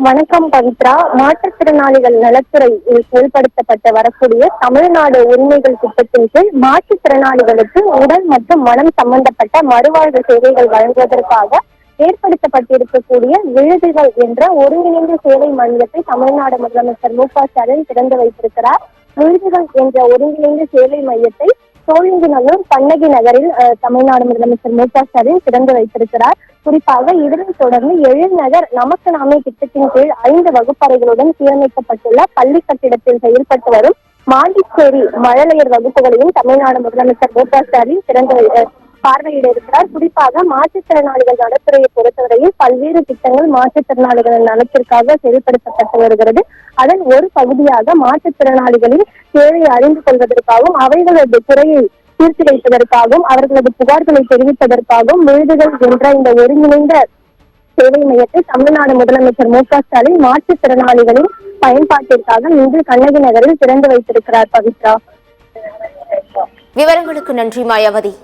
வணக்கம் பவித்ரா. மாற்றுத்திறனாளிகள் நலத்துறையில் செயல்படுத்தப்பட்டு வரக்கூடிய தமிழ்நாடு உரிமைகள் திட்டத்தின் கீழ் மாற்றுத்திறனாளிகளுக்கு உடல் மற்றும் மனம் சம்பந்தப்பட்ட மறுவாழ்வு சேவைகள் வழங்குவதற்காக ஏற்படுத்தப்பட்டிருக்கக்கூடிய விழுதுகள் என்ற ஒருங்கிணைந்த சேவை மையத்தை தமிழ்நாடு முதலமைச்சர் மு.க.ஸ்டாலின் திறந்து வைத்திருக்கிறார். விழுதுகள் என்ற ஒருங்கிணைந்த சேவை மையத்தை சோழிங்கநல்லூர் கண்ணகி நகரில் தமிழ்நாடு முதலமைச்சர் மு.க.ஸ்டாலின் திறந்து வைத்திருக்கிறார். குறிப்பாக இதனைத் தொடர்ந்து எழில்நகர் நமக்கு நாமே திட்டத்தின் கீழ் 5 வகுப்பறைகளுடன் சீரமைக்கப்பட்டுள்ள பள்ளி கட்டிடத்தில் செயல்பட்டு வரும் மாண்டிச்சேரி மழலையர் வகுப்புகளையும் தமிழ்நாடு முதலமைச்சர் மு.க.ஸ்டாலின் பார்வையிட இருக்கிறார். குறிப்பாக மாற்றுத்திறனாளிகள் நலத்துறையை பொறுத்தவரையில் பல்வேறு திட்டங்கள் மாற்றுத்திறனாளிகளின் நலத்திற்காக செயல்படுத்தப்பட்டு வருகிறது. அதன் ஒரு பகுதியாக மாற்றுத்திறனாளிகளின் தேவையை அறிந்து கொள்வதற்காகவும் அவைகளது துறையை தீர்த்து வைப்பதற்காகவும் அவர்களது புகார்களை தெரிவிப்பதற்காகவும் விழுதுகள் என்ற இந்த ஒருங்கிணைந்த சேவை மையத்தை தமிழ்நாடு முதலமைச்சர் மு.க.ஸ்டாலின் மாற்றுத்திறனாளிகளின் பயன்பாட்டிற்காக இன்று கண்ணகி நகரில் திறந்து வைத்திருக்கிறார். பவித்ரா, விவரங்களுக்கு நன்றி மாயாவதி.